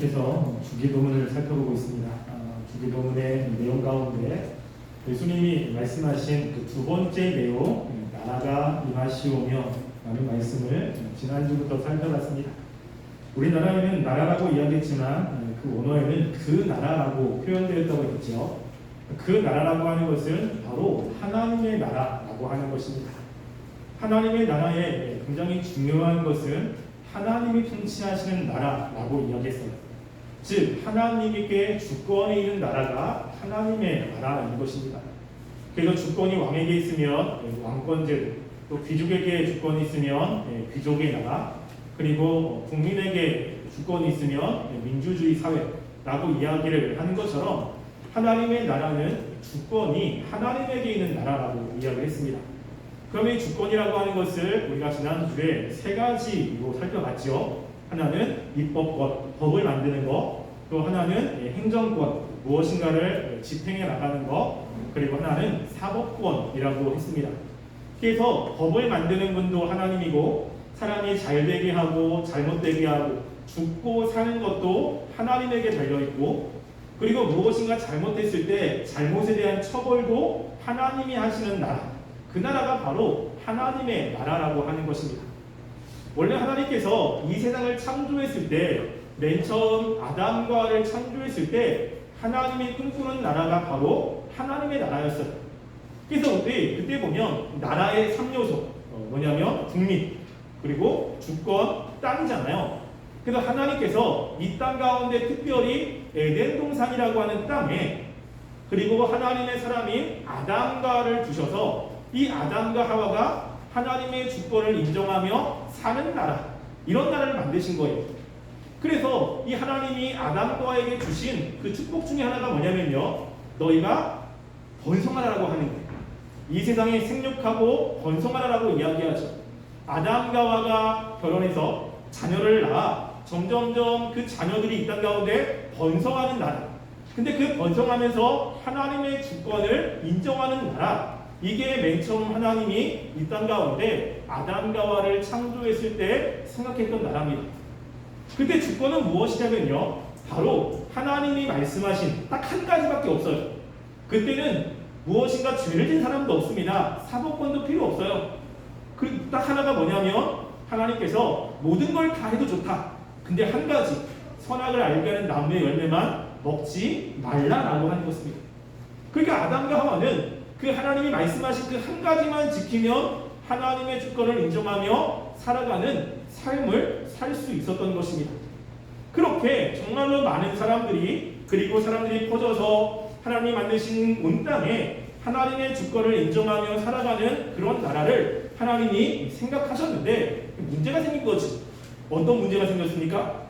계속해서 주기도문을 살펴보고 있습니다. 주기도문의 내용 가운데 예수님이 말씀하신 그 두 번째 내용, 나라가 임하시오며 라는 말씀을 지난주부터 살펴봤습니다. 우리나라에는 나라라고 이야기했지만 그 원어에는 그 나라라고 표현되었다고 했죠. 그 나라라고 하는 것은 바로 하나님의 나라라고 하는 것입니다. 하나님의 나라에 굉장히 중요한 것은 하나님이 통치하시는 나라라고 이야기했어요. 즉 하나님께 주권이 있는 나라가 하나님의 나라인 것입니다. 그래서 주권이 왕에게 있으면 왕권제도, 또 귀족에게 주권이 있으면 귀족의 나라, 그리고 국민에게 주권이 있으면 민주주의 사회라고 이야기를 하는 것처럼 하나님의 나라는 주권이 하나님에게 있는 나라라고 이야기를 했습니다. 그러면 이 주권이라고 하는 것을 우리가 지난주에 세 가지로 살펴봤죠. 하나는 입법권, 법을 만드는 것, 또 하나는 행정권, 무엇인가를 집행해 나가는 것, 그리고 하나는 사법권이라고 했습니다. 그래서 법을 만드는 분도 하나님이고 사람이 잘되게 하고 잘못되게 하고 죽고 사는 것도 하나님에게 달려있고, 그리고 무엇인가 잘못했을 때 잘못에 대한 처벌도 하나님이 하시는 나라, 그 나라가 바로 하나님의 나라라고 하는 것입니다. 원래 하나님께서 이 세상을 창조했을 때, 맨 처음 아담과 하와를 창조했을 때 하나님이 꿈꾸는 나라가 바로 하나님의 나라였어요. 그래서 그때 보면 나라의 3요소, 뭐냐면 국민, 그리고 주권, 땅이잖아요. 그래서 하나님께서 이 땅 가운데 특별히 에덴 동산이라고 하는 땅에, 그리고 하나님의 사람인 아담과 하와를 두셔서 이 아담과 하와가 하나님의 주권을 인정하며 사는 나라, 이런 나라를 만드신 거예요. 그래서 이 하나님이 아담과 하와에게 주신 그 축복 중에 하나가 뭐냐면요, 너희가 번성하라고 하는 거예요. 이 세상에 생육하고 번성하라고 이야기하죠. 아담과 하와가 결혼해서 자녀를 낳아 점점점 그 자녀들이 이 땅 가운데 번성하는 나라. 근데 그 번성하면서 하나님의 주권을 인정하는 나라, 이게 맨 처음 하나님이 이 땅 가운데 아담과 하와를 창조했을 때 생각했던 나라입니다. 그때 주권은 무엇이냐면요, 바로 하나님이 말씀하신 딱 한 가지밖에 없어요. 그때는 무엇인가 죄를 진 사람도 없습니다. 사법권도 필요 없어요. 그 딱 하나가 뭐냐면 하나님께서 모든 걸 다 해도 좋다, 근데 한 가지, 선악을 알게 하는 나무의 열매만 먹지 말라라고 하는 것입니다. 그러니까 아담과 하와는 그 하나님이 말씀하신 그 한 가지만 지키면 하나님의 주권을 인정하며 살아가는 삶을 살 수 있었던 것입니다. 그렇게 정말로 많은 사람들이, 그리고 사람들이 퍼져서 하나님이 만드신 온 땅에 하나님의 주권을 인정하며 살아가는 그런 나라를 하나님이 생각하셨는데 문제가 생긴 거지. 어떤 문제가 생겼습니까?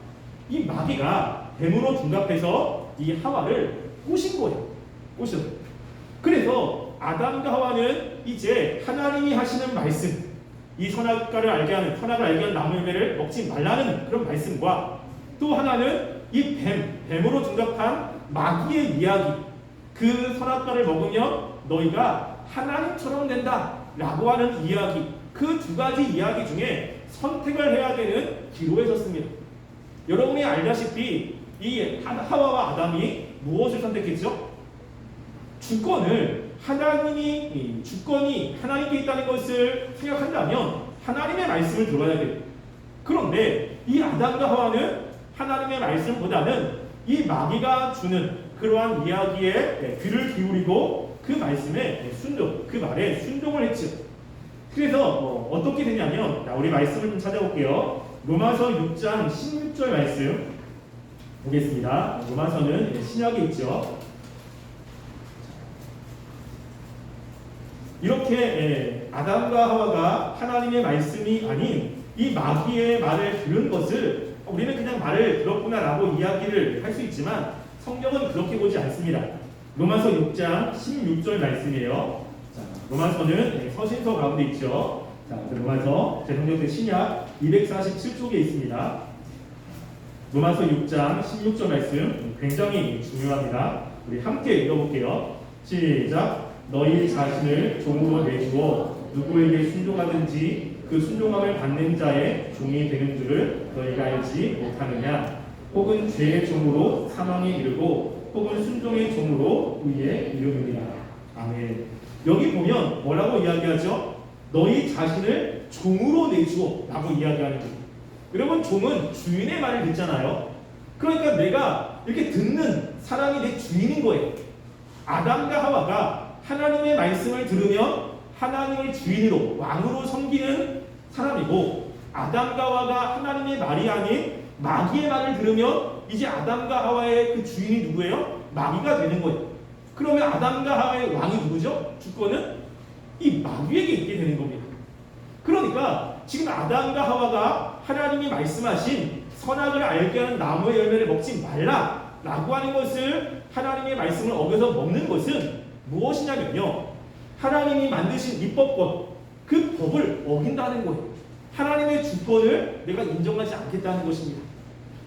이 마귀가 뱀으로 둔갑해서 이 하와를 꼬신 거예요. 꼬셨어요. 그래서 아담과 하와는 이제 하나님이 하시는 말씀, 이 선악과를 알게 하는, 선악을 알게 하는 나무 열매를 먹지 말라는 그런 말씀과, 또 하나는 이 뱀으로 둔갑한 마귀의 이야기, 그 선악과를 먹으면 너희가 하나님처럼 된다 라고 하는 이야기, 그 두 가지 이야기 중에 선택을 해야 되는 기로에 섰습니다. 여러분이 알다시피 이 하와와 아담이 무엇을 선택했죠? 주권이 하나님께 있다는 것을 생각한다면 하나님의 말씀을 들어야 돼요. 그런데 이 아담과 하와는 하나님의 말씀보다는 이 마귀가 주는 그러한 이야기에 귀를 기울이고 그 말씀에 그 말에 순종을 했죠. 그래서 어떻게 되냐면, 우리 말씀을 좀 찾아볼게요. 로마서 6장 16절 말씀 보겠습니다. 로마서는 신약에 있죠. 이렇게 아담과 하와가 하나님의 말씀이 아닌 이 마귀의 말을 들은 것을 우리는 그냥 말을 들었구나라고 이야기를 할 수 있지만 성경은 그렇게 보지 않습니다. 로마서 6장 16절 말씀이에요. 자, 로마서는 서신서 가운데 있죠. 자, 로마서 제성경대 신약 247쪽에 있습니다. 로마서 6장 16절 말씀 굉장히 중요합니다. 우리 함께 읽어볼게요. 시작. 너희 자신을 종으로 내주어 누구에게 순종하든지 그 순종함을 받는 자의 종이 되는 줄을 너희가 알지 못하느냐. 혹은 죄의 종으로 사망에 이르고 혹은 순종의 종으로 의에 이르느니라. 아멘. 여기 보면 뭐라고 이야기하죠? 너희 자신을 종으로 내주어 라고 이야기하는 거예요. 여러분, 종은 주인의 말을 듣잖아요. 그러니까 내가 이렇게 듣는 사람이 내 주인인 거예요. 아담과 하와가 하나님의 말씀을 들으면 하나님을 주인으로 왕으로 섬기는 사람이고, 아담과 하와가 하나님의 말이 아닌 마귀의 말을 들으면 이제 아담과 하와의 그 주인이 누구예요? 마귀가 되는 거예요. 그러면 아담과 하와의 왕이 누구죠? 주권은 이 마귀에게 있게 되는 겁니다. 그러니까 지금 아담과 하와가 하나님이 말씀하신 선악을 알게 하는 나무의 열매를 먹지 말라라고 하는 것을, 하나님의 말씀을 어겨서 먹는 것은 무엇이냐면요, 하나님이 만드신 율법권, 그 법을 어긴다는 거예요. 하나님의 주권을 내가 인정하지 않겠다는 것입니다.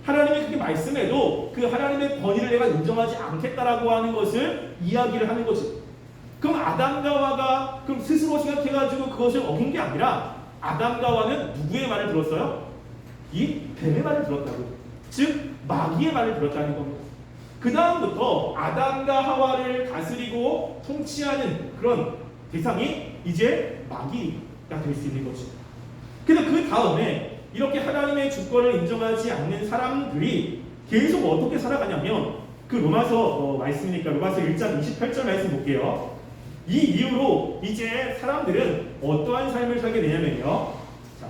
하나님이 그렇게 말씀해도 그 하나님의 권위를 내가 인정하지 않겠다라고 하는 것을 이야기를 하는 거죠. 그럼 아담과 하와가 그럼 스스로 생각해가지고 그것을 어긴 게 아니라, 아담과 하와는 누구의 말을 들었어요? 이 뱀의 말을 들었다고. 즉 마귀의 말을 들었다는 겁니다. 그 다음부터 아담과 하와를 다스리고 통치하는 그런 대상이 이제 마귀가 될 수 있는 거죠. 그래서 그 다음에 이렇게 하나님의 주권을 인정하지 않는 사람들이 계속 어떻게 살아가냐면, 그 로마서 말씀이니까 로마서 1장 28절 말씀 볼게요. 이 이후로 이제 사람들은 어떠한 삶을 살게 되냐면요, 자,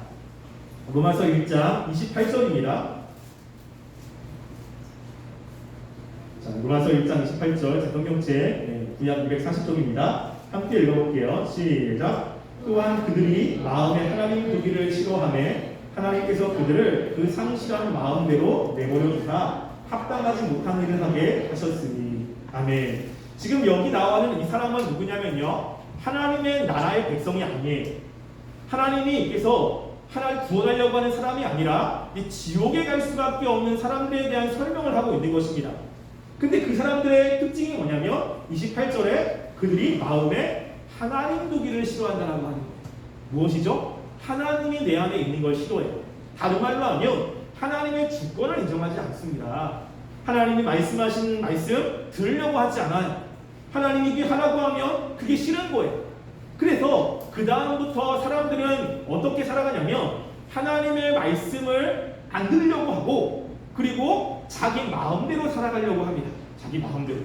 로마서 1장 28절입니다. 자, 로마서 1장 28절, 성경책 구약 240쪽입니다. 함께 읽어볼게요. 시작. 또한 그들이 마음에 하나님 두기를 싫어하매 하나님께서 그들을 그 상실한 마음대로 내버려 두사 합당하지 못한 일을 하게 하셨으니. 아멘. 지금 여기 나와는 이 사람은 누구냐면요, 하나님의 나라의 백성이 아니에요. 하나님이께서 하나님 구원하려고 하는 사람이 아니라 이 지옥에 갈 수밖에 없는 사람들에 대한 설명을 하고 있는 것입니다. 근데 그 사람들의 특징이 뭐냐면 28절에 그들이 마음에 하나님 두기를 싫어한다라고 하는 거예요. 무엇이죠? 하나님이 내 안에 있는 걸 싫어해요. 다른 말로 하면 하나님의 주권을 인정하지 않습니다. 하나님이 말씀하신 말씀 들으려고 하지 않아요. 하나님이 이게 하라고 하면 그게 싫은 거예요. 그래서 그 다음부터 사람들은 어떻게 살아가냐면 하나님의 말씀을 안 들으려고 하고, 그리고 자기 마음대로 살아가려고 합니다. 자기 마음대로.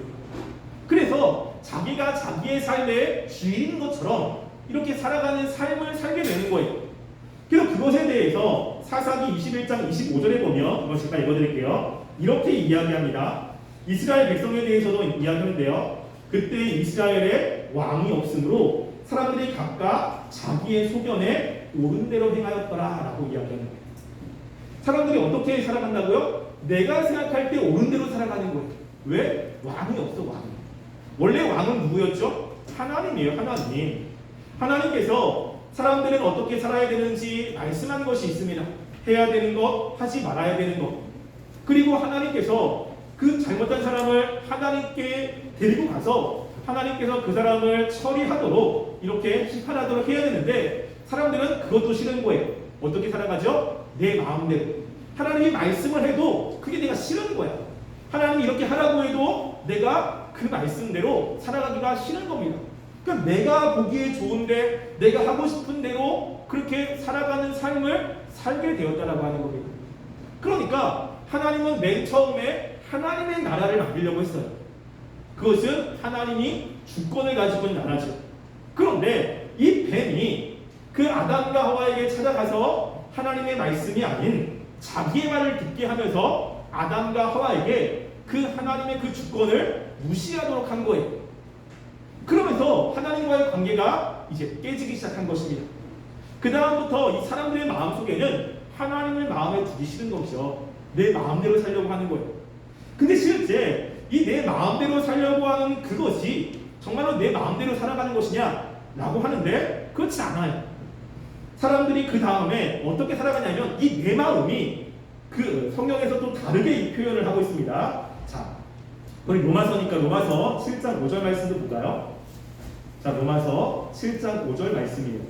그래서 자기가 자기의 삶의 주인인 것처럼 이렇게 살아가는 삶을 살게 되는 거예요. 그래서 그것에 대해서 사사기 21장 25절에 보면, 이거 제가 읽어드릴게요. 이렇게 이야기합니다. 이스라엘 백성에 대해서도 이야기하는데요, 그때 이스라엘에 왕이 없으므로 사람들이 각각 자기의 소견에 옳은 대로 행하였더라 라고 이야기하는 거예요. 사람들이 어떻게 살아간다고요? 내가 생각할 때 옳은 대로 살아가는 거예요. 왜? 왕이 없어. 왕이. 원래 왕은 누구였죠? 하나님이에요. 하나님. 하나님께서 사람들은 어떻게 살아야 되는지 말씀한 것이 있습니다. 해야 되는 것, 하지 말아야 되는 것. 그리고 하나님께서 그 잘못한 사람을 하나님께 데리고 가서 하나님께서 그 사람을 처리하도록, 이렇게 심판하도록 해야 되는데, 사람들은 그것도 싫은 거예요. 어떻게 살아가죠? 내 마음대로. 하나님이 말씀을 해도 그게 내가 싫은 거야. 하나님이 이렇게 하라고 해도 내가 그 말씀대로 살아가기가 싫은 겁니다. 그러니까 내가 보기에 좋은데 내가 하고 싶은 대로 그렇게 살아가는 삶을 살게 되었다라고 하는 겁니다. 그러니까 하나님은 맨 처음에 하나님의 나라를 만들려고 했어요. 그것은 하나님이 주권을 가지고 있는 나라죠. 그런데 이 뱀이 그 아담과 하와에게 찾아가서 하나님의 말씀이 아닌 자기의 말을 듣게 하면서 아담과 하와에게 그 하나님의 그 주권을 무시하도록 한 거예요. 그러면서 하나님과의 관계가 이제 깨지기 시작한 것입니다. 그 다음부터 이 사람들의 마음속에는 하나님을 마음에 두기 싫은 것이죠. 내 마음대로 살려고 하는 거예요. 근데 실제 이 내 마음대로 살려고 하는 그것이 정말로 내 마음대로 살아가는 것이냐 라고 하는데 그렇지 않아요. 사람들이 그 다음에 어떻게 살아가냐면 이 내 마음이 그 성경에서 또 다르게 표현을 하고 있습니다. 자, 우리 로마서니까 로마서 7장 5절 말씀도 볼까요? 자, 로마서 7장 5절 말씀이에요.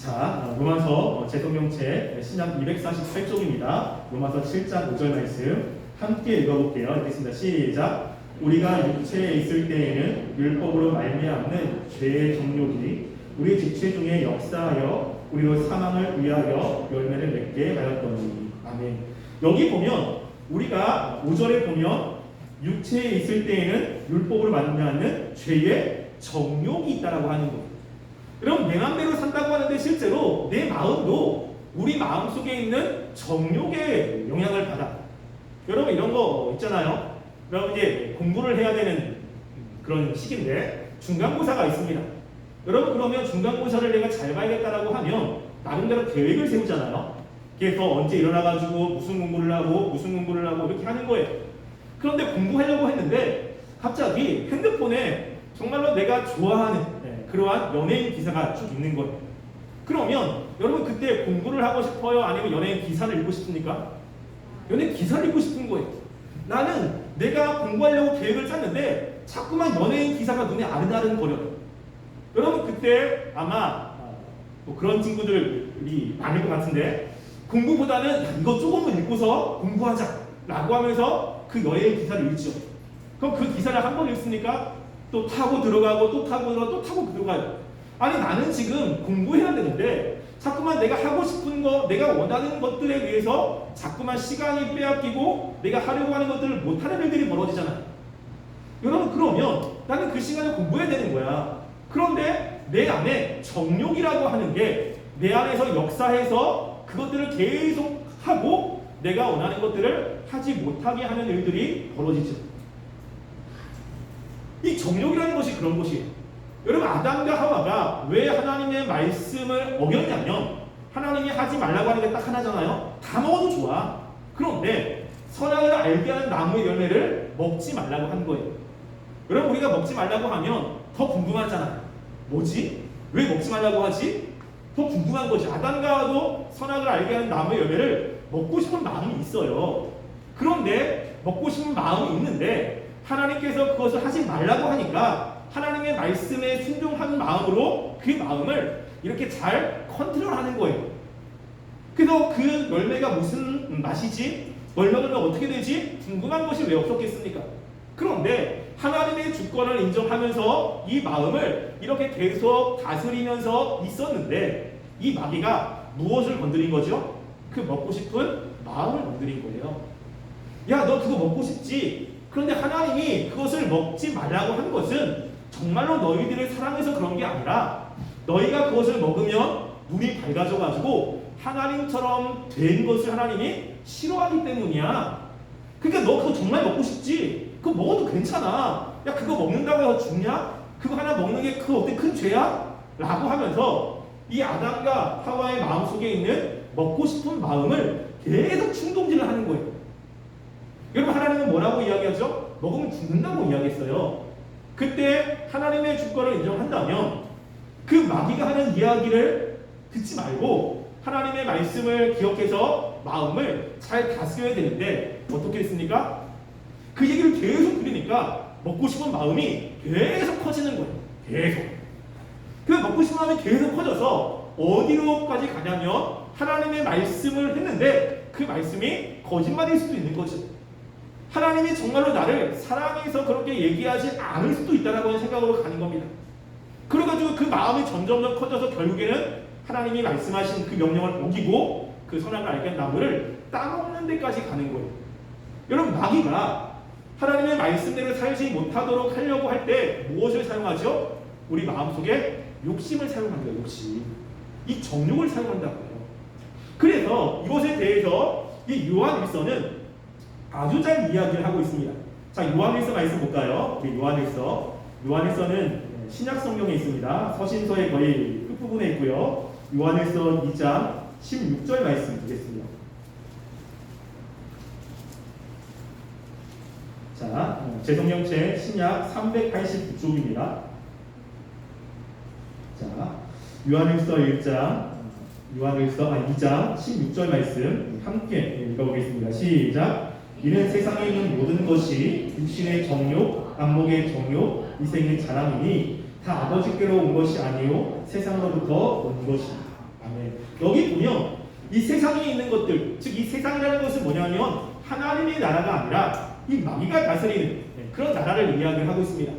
자, 로마서 제 성경책 신약 248쪽입니다. 로마서 7장 5절 말씀 함께 읽어볼게요. 읽겠습니다. 시작. 우리가 육체에 있을 때에는 율법으로 말미암는 죄의 정욕이 우리 지체 중에 역사하여 우리로 사망을 위하여 열매를 맺게 하였더니. 아멘. 여기 보면 우리가 5절에 보면 육체에 있을 때에는 율법으로 말미암는 죄의 정욕이 있다라고 하는 거예요. 여러분, 내 마음대로 산다고 하는데 실제로 내 마음도 우리 마음 속에 있는 정욕의 영향을 받아. 여러분, 이런 거 있잖아요. 여러분, 이제 공부를 해야 되는 그런 시기인데 중간고사가 있습니다. 여러분, 그러면 중간고사를 내가 잘 봐야겠다라고 하면 나름대로 계획을 세우잖아요. 그래서 언제 일어나가지고 무슨 공부를 하고 이렇게 하는 거예요. 그런데 공부하려고 했는데 갑자기 핸드폰에 정말로 내가 좋아하는 그러한 연예인 기사가 쭉 있는 거예요. 그러면 여러분, 그때 공부를 하고 싶어요? 아니면 연예인 기사를 읽고 싶습니까? 연예인 기사를 읽고 싶은 거예요. 나는 내가 공부하려고 계획을 짰는데 자꾸만 연예인 기사가 눈에 아른아른거려요. 여러분, 그때 아마 뭐 그런 친구들이 많을 것 같은데 공부보다는 이거 조금만 읽고서 공부하자 라고 하면서 그 연예인 기사를 읽죠. 그럼 그 기사를 한 번 읽으니까 또 타고 들어가고 또 타고 들어가고 또 타고 들어가요. 아니, 나는 지금 공부해야 되는데 자꾸만 내가 하고 싶은 거, 내가 원하는 것들에 의해서 자꾸만 시간이 빼앗기고 내가 하려고 하는 것들을 못하는 일들이 벌어지잖아요. 여러분, 그러면 나는 그 시간에 공부해야 되는 거야. 그런데 내 안에 정욕이라고 하는 게 내 안에서 역사해서 그것들을 계속 하고 내가 원하는 것들을 하지 못하게 하는 일들이 벌어지죠. 이 정욕이라는 것이 그런 것이에요. 여러분, 아담과 하와가 왜 하나님의 말씀을 어겼냐면 하나님이 하지 말라고 하는 게 딱 하나잖아요. 다 먹어도 좋아. 그런데 선악을 알게 하는 나무의 열매를 먹지 말라고 한 거예요. 여러분, 우리가 먹지 말라고 하면 더 궁금하잖아요. 뭐지? 왜 먹지 말라고 하지? 더 궁금한 거지. 아담과 하와도 선악을 알게 하는 나무의 열매를 먹고 싶은 마음이 있어요. 그런데 먹고 싶은 마음이 있는데 하나님께서 그것을 하지 말라고 하니까 하나님의 말씀에 순종하는 마음으로 그 마음을 이렇게 잘 컨트롤하는 거예요. 그래서 그 열매가 무슨 맛이지? 열매는 어떻게 되지? 궁금한 것이 왜 없었겠습니까? 그런데 하나님의 주권을 인정하면서 이 마음을 이렇게 계속 다스리면서 있었는데 이 마귀가 무엇을 건드린 거죠? 그 먹고 싶은 마음을 건드린 거예요. 야, 너 그거 먹고 싶지? 그런데 하나님이 그것을 먹지 말라고 한 것은 정말로 너희들을 사랑해서 그런 게 아니라 너희가 그것을 먹으면 눈이 밝아져가지고 하나님처럼 된 것을 하나님이 싫어하기 때문이야. 그러니까 너 그거 정말 먹고 싶지? 그거 먹어도 괜찮아. 야, 그거 먹는다고 해서 죽냐? 그거 하나 먹는 게 그 어때 큰 죄야? 라고 하면서 이 아담과 하와의 마음속에 있는 먹고 싶은 마음을 계속 충동질을 하는 거예요. 여러분, 하나님은 뭐라고 이야기하죠? 먹으면 죽는다고 이야기했어요. 그때 하나님의 주권을 인정한다면 그 마귀가 하는 이야기를 듣지 말고 하나님의 말씀을 기억해서 마음을 잘 다스려야 되는데 어떻게 했습니까? 그 얘기를 계속 들으니까 먹고 싶은 마음이 계속 커지는 거예요. 계속. 그 먹고 싶은 마음이 계속 커져서 어디로까지 가냐면 하나님의 말씀을 했는데 그 말씀이 거짓말일 수도 있는 거죠. 하나님이 정말로 나를 사랑해서 그렇게 얘기하지 않을 수도 있다라고 하는 생각으로 가는 겁니다. 그래가지고 그 마음이 점점 커져서 결국에는 하나님이 말씀하신 그 명령을 어기고 그 선악을 알게 한 나무를 따먹는 데까지 가는 거예요. 여러분, 마귀가 하나님의 말씀대로 살지 못하도록 하려고 할 때 무엇을 사용하죠? 우리 마음속에 욕심을 사용합니다. 욕심. 이 정욕을 사용한다고요. 그래서 이것에 대해서 이 요한일서는 아주 잘 이야기를 하고 있습니다. 자, 요한일서 말씀 볼까요? 요한일서는 신약 성경에 있습니다. 서신서의 거의 끝부분에 있고요. 요한일서 2장 16절 말씀 보겠습니다. 자, 제 성경책 신약 389쪽입니다. 자, 요한일서 2장 16절 말씀 함께 읽어보겠습니다. 시작. 이는 세상에 있는 모든 것이 육신의 정욕, 안목의 정욕, 이생의 자랑이니 다 아버지께로 온 것이 아니요 세상으로부터 온 것이다. 여기 보면 이 세상에 있는 것들, 즉 이 세상이라는 것은 뭐냐면 하나님의 나라가 아니라 이 마귀가 다스리는 그런 나라를 이야기를 하고 있습니다.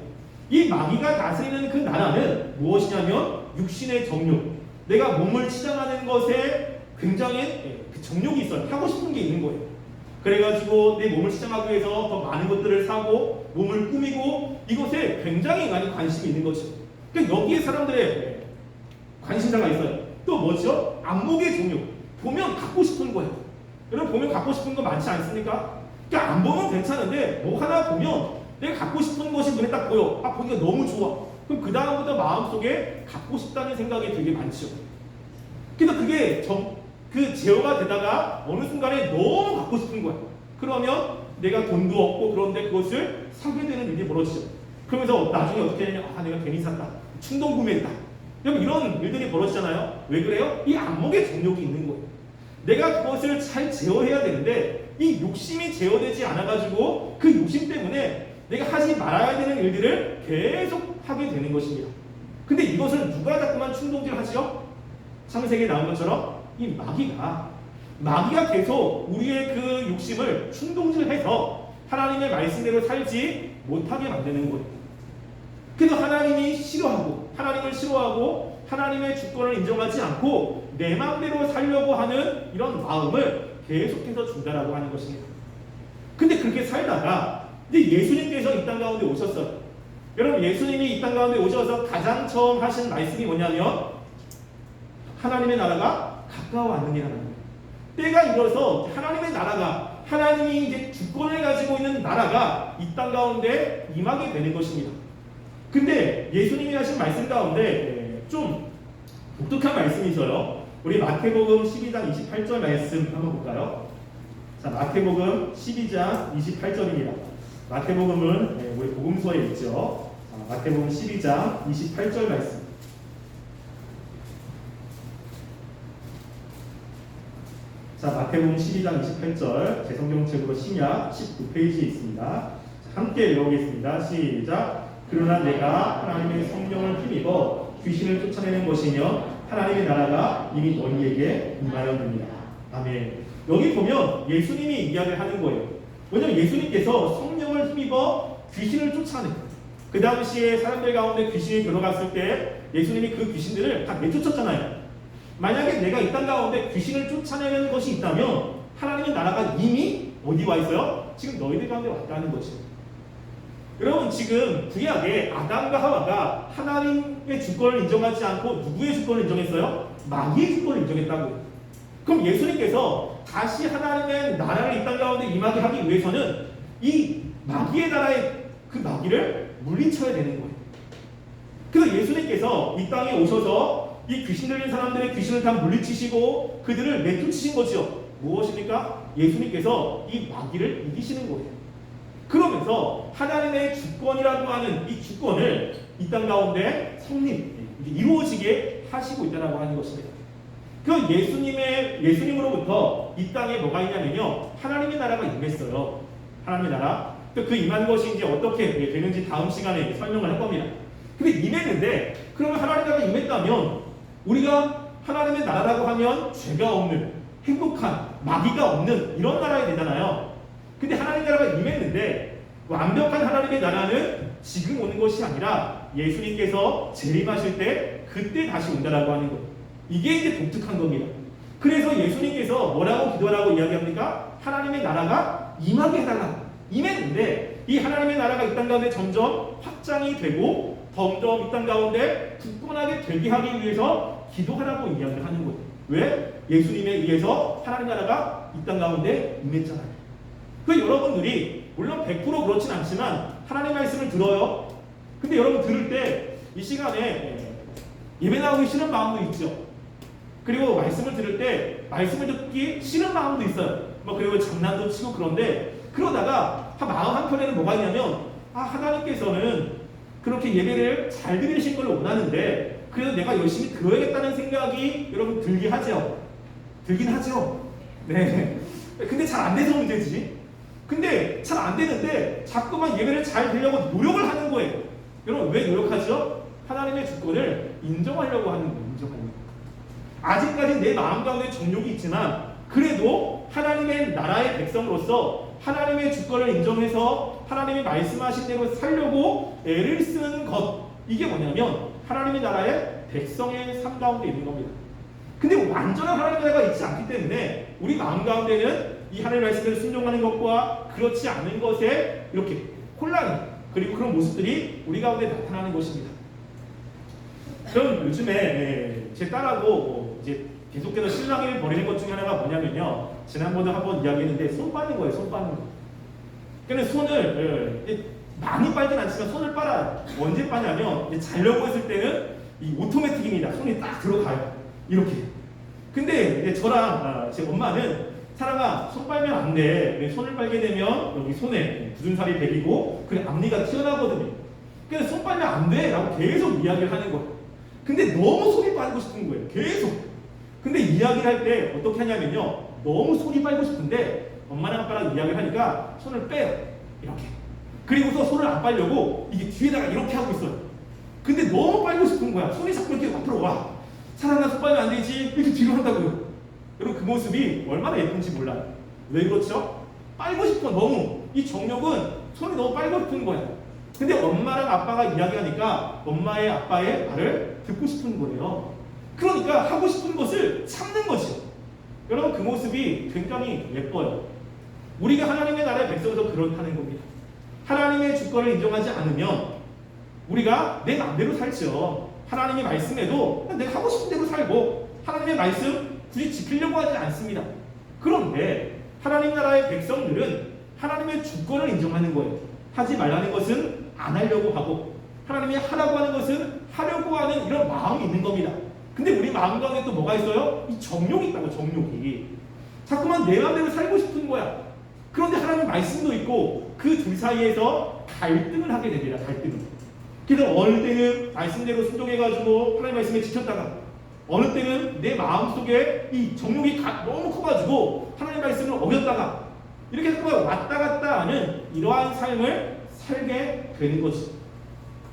이 마귀가 다스리는 그 나라는 무엇이냐면 육신의 정욕, 내가 몸을 치장하는 것에 굉장히 그 정욕이 있어요. 하고 싶은 게 있는 거예요. 그래가지고 내 몸을 치장하기 위해서 더 많은 것들을 사고 몸을 꾸미고 이것에 굉장히 많은 관심이 있는 거죠. 그러니까 여기에 사람들의 관심사가 있어요. 또 뭐죠? 안목의 정욕. 보면 갖고 싶은 거예요. 여러분 보면 갖고 싶은 거 많지 않습니까? 그러니까 안 보면 괜찮은데 뭐 하나 보면 내가 갖고 싶은 것이 눈에 딱 보여. 아, 보기가 너무 좋아. 그럼 그 다음부터 마음속에 갖고 싶다는 생각이 되게 많죠. 그래서 그게 그 제어가 되다가 어느 순간에 너무 갖고 싶은 거야. 그러면 내가 돈도 없고 그런데 그것을 사게 되는 일이 벌어지죠. 그러면서 나중에 어떻게 되냐? 아, 내가 괜히 샀다. 충동 구매했다. 여러분 이런 일들이 벌어지잖아요. 왜 그래요? 이 안목의 정욕이 있는 거예요. 내가 그것을 잘 제어해야 되는데 이 욕심이 제어되지 않아가지고 그 욕심 때문에 내가 하지 말아야 되는 일들을 계속 하게 되는 것입니다. 근데 이것을 누가 자꾸만 충동질하지요? 창세기에 나온 것처럼 이 마귀가 계속 우리의 그 욕심을 충동질해서 하나님의 말씀대로 살지 못하게 만드는 거예요. 그래서 하나님을 싫어하고 하나님의 주권을 인정하지 않고 내 마음대로 살려고 하는 이런 마음을 계속해서 준다라고 하는 것입니다. 근데 그렇게 살다가 이제 예수님께서 이 땅 가운데 오셨어요. 여러분 예수님이 이 땅 가운데 오셔서 가장 처음 하신 말씀이 뭐냐면 하나님의 나라가 가까워 왔느니라는 거예요. 때가 이뤄서 하나님의 나라가 하나님이 이제 주권을 가지고 있는 나라가 이 땅 가운데 임하게 되는 것입니다. 근데 예수님이 하신 말씀 가운데 좀 독특한 말씀이 있어요. 우리 마태복음 12장 28절 말씀 한번 볼까요? 자, 마태복음 12장 28절입니다. 마태복음은 우리 복음서에 있죠. 마태복음 12장 28절 말씀. 자, 마태복음 12장 28절 제 성경책으로 신약 19페이지에 있습니다. 함께 읽어보겠습니다. 시작. 그러나 내가 하나님의 성령을 힘입어 귀신을 쫓아내는 것이면 하나님의 나라가 이미 너희에게 임하였느니라. 아멘. 여기 보면 예수님이 이야기를 하는 거예요. 왜냐하면 예수님께서 성령을 힘입어 귀신을 쫓아내. 그 당시에 사람들 가운데 귀신이 들어갔을 때 예수님이 그 귀신들을 다 내쫓았잖아요. 만약에 내가 이 땅 가운데 귀신을 쫓아내는 것이 있다면 하나님의 나라가 이미 어디 와 있어요? 지금 너희들 가운데 왔다는 거죠. 여러분 지금 구약에 아담과 하와가 하나님의 주권을 인정하지 않고 누구의 주권을 인정했어요? 마귀의 주권을 인정했다고. 그럼 예수님께서 다시 하나님의 나라를 이 땅 가운데 임하게 하기 위해서는 이 마귀의 나라의 그 마귀를 물리쳐야 되는 거예요. 그래서 예수님께서 이 땅에 오셔서 이 귀신 들린 사람들의 귀신을 다 물리치시고 그들을 내쫓으신 거죠. 무엇입니까? 예수님께서 이 마귀를 이기시는 거예요. 그러면서 하나님의 주권이라고 하는 이 주권을 이 땅 가운데 이루어지게 하시고 있다고 하는 것입니다. 그 예수님으로부터 이 땅에 뭐가 있냐면요, 하나님의 나라가 임했어요. 하나님의 나라. 그 임한 것이 이제 어떻게 되는지 다음 시간에 설명을 할 겁니다. 근데 임했는데, 그러면 하나님의 나라가 임했다면 우리가 하나님의 나라라고 하면 죄가 없는, 행복한, 마귀가 없는 이런 나라가 되잖아요. 근데 하나님의 나라가 임했는데 완벽한 하나님의 나라는 지금 오는 것이 아니라 예수님께서 재림하실 때 그때 다시 온다라고 하는 것. 이게 이제 독특한 겁니다. 그래서 예수님께서 뭐라고 기도하라고 이야기합니까? 하나님의 나라가 임하게 해달라. 임했는데 이 하나님의 나라가 이 땅 가운데 점점 확장이 되고 점점 이 땅 가운데 굳건하게 되게 하기 위해서 기도하라고 이야기를 하는 거예요. 왜? 예수님에 의해서 하나님의 나라가 이 땅 가운데 임했잖아요. 그 여러분들이 물론 100% 그렇진 않지만 하나님의 말씀을 들어요. 근데 여러분 들을 때 이 시간에 예배 나오기 싫은 마음도 있죠. 그리고 말씀을 들을 때 말씀을 듣기 싫은 마음도 있어요. 그리고 장난도 치고 그런데 그러다가 마음 한편에는 뭐가 있냐면 하나님께서는 그렇게 예배를 잘 드리신 걸 원하는데 그래도 내가 열심히 들어야겠다는 생각이 여러분 들긴 하죠. 네. 근데 잘 안 돼서 문제지. 근데 잘 안 되는데 자꾸만 예배를 잘 드리려고 노력을 하는 거예요. 여러분 왜 노력하죠? 하나님의 주권을 인정하려고 하는 거예요. 아직까지 내 마음 가운데 정욕이 있지만 그래도 하나님의 나라의 백성으로서 하나님의 주권을 인정해서 하나님이 말씀하신 대로 살려고 애를 쓰는 것, 이게 뭐냐면 하나님의 나라의 백성의 삶 가운데 있는 겁니다. 근데 완전한 하나님의 나라가 있지 않기 때문에 우리 마음 가운데는 이 하나님의 말씀대로 순종하는 것과 그렇지 않은 것에 이렇게 혼란, 그리고 그런 모습들이 우리 가운데 나타나는 것입니다. 그럼 요즘에 제 딸하고 이제 계속해서 신랑을 벌이는 것 중에 하나가 뭐냐면요, 지난번에 한번 이야기했는데 손 빠는 거예요. 손 빠는 거. 그러니까 손을 많이 빨진 않지만 손을 빨아요. 언제 빠냐면 이제 자려고 했을 때는 이 오토매틱입니다. 손이 딱 들어가요. 이렇게. 근데 이제 저랑 제 엄마는 사랑아, 손 빨면 안 돼. 손을 빨게 되면 여기 손에 굳은 살이 배기고 그래 앞니가 튀어나오거든요. 그래서 손 빨면 안 돼 라고 계속 이야기를 하는 거예요. 근데 너무 손이 빨고 싶은 거예요. 계속. 근데 이야기를 할 때 어떻게 하냐면요, 너무 손이 빨고 싶은데 엄마랑 아빠랑 이야기를 하니까 손을 빼요. 이렇게. 그리고서 손을 안 빨려고 이게 뒤에다가 이렇게 하고 있어요. 근데 너무 빨고 싶은 거야. 손이 자꾸 이렇게 앞으로 와. 사랑아, 손 빨면 안 되지. 이렇게 뒤로 한다고요. 여러분, 그 모습이 얼마나 예쁜지 몰라요. 왜 그렇죠? 빨고 싶어. 너무. 이 정욕은 손이 너무 빨고 싶은 거야. 근데 엄마랑 아빠가 이야기하니까 엄마의 아빠의 말을 듣고 싶은 거예요. 그러니까 하고 싶은 것을 참는 거죠. 여러분, 그 모습이 굉장히 예뻐요. 우리가 하나님의 나라의 백성에서 그렇다는 겁니다. 하나님의 주권을 인정하지 않으면 우리가 내 마음대로 살죠. 하나님의 말씀에도 내가 하고 싶은 대로 살고 하나님의 말씀 굳이 지키려고 하지 않습니다. 그런데 하나님 나라의 백성들은 하나님의 주권을 인정하는 거예요. 하지 말라는 것은 안 하려고 하고 하나님이 하라고 하는 것은 하려고 하는 이런 마음이 있는 겁니다. 근데 우리 마음 가운데 또 뭐가 있어요? 이 정욕이 있다고. 정욕이 자꾸만 내 마음대로 살고 싶은 거야. 그런데 하나님 말씀도 있고 그 둘 사이에서 갈등을 하게 됩니다. 갈등을. 그래서 어느 때는 말씀대로 순종해가지고 하나님 말씀에 지켰다가 어느 때는 내 마음속에 이 정욕이 너무 커가지고 하나님 말씀을 어겼다가 이렇게 자꾸만 왔다 갔다 하는 이러한 삶을 살게 되는 거지.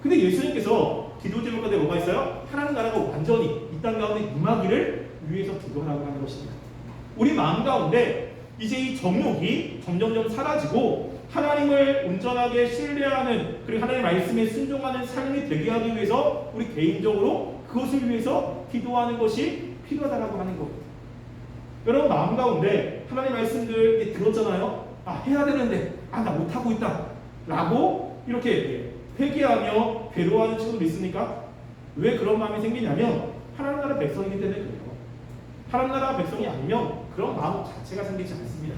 근데 예수님께서 기도 제목 가운데 뭐가 있어요? 하나님 나라가 완전히 이 땅 가운데 임하기를 위해서 기도하라고 하는 것입니다. 우리 마음 가운데 이제 이 정욕이 점점점 사라지고 하나님을 온전하게 신뢰하는, 그리고 하나님의 말씀에 순종하는 삶이 되게 하기 위해서 우리 개인적으로 그것을 위해서 기도하는 것이 필요하다고 하는 겁니다. 여러분, 마음 가운데 하나님 말씀들 들었잖아요. 해야 되는데 나 못하고 있다 라고 이렇게 회개하며 괴로워하는 친구들 있습니까? 왜 그런 마음이 생기냐면 하나님 나라 백성이기 때문에 그래요. 하나님 나라 백성이 아니면 그런 마음 자체가 생기지 않습니다.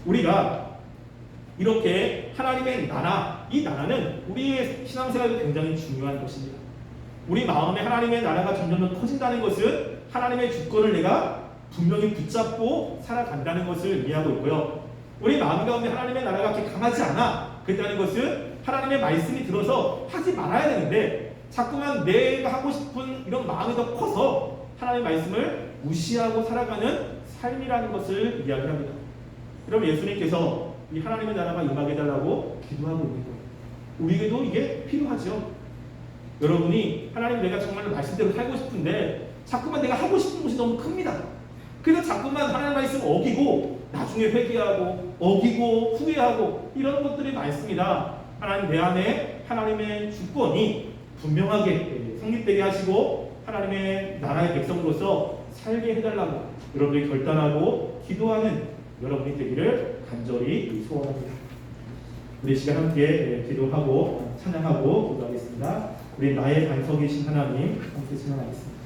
우리가 이렇게 하나님의 나라, 이 나라는 우리의 신앙생활에도 굉장히 중요한 것입니다. 우리 마음에 하나님의 나라가 점점 더 커진다는 것은 하나님의 주권을 내가 분명히 붙잡고 살아간다는 것을 의미하고 있고요. 우리 마음 가운데 하나님의 나라가 그렇게 강하지 않아 그랬다는 것은 하나님의 말씀이 들어서 하지 말아야 되는데 자꾸만 내가 하고 싶은 이런 마음이 더 커서 하나님의 말씀을 무시하고 살아가는 삶이라는 것을 이야기합니다. 그럼 예수님께서 이 하나님의 나라가 임하게 해달라고 기도하고 있는 거예요. 우리에게도 이게 필요하죠. 여러분이 하나님, 내가 정말 말씀대로 살고 싶은데 자꾸만 내가 하고 싶은 것이 너무 큽니다. 그래서 자꾸만 하나님 말씀 어기고 나중에 회개하고 어기고 후회하고 이런 것들이 많습니다. 하나님, 내 안에 하나님의 주권이 분명하게 성립되게 하시고 하나님의 나라의 백성으로서 살게 해달라고 여러분들이 결단하고 기도하는 여러분이 되기를 간절히 소원합니다. 우리 시간 함께 기도하고 찬양하고 기도하겠습니다. 우리 나의 반석이신 하나님 함께 찬양하겠습니다.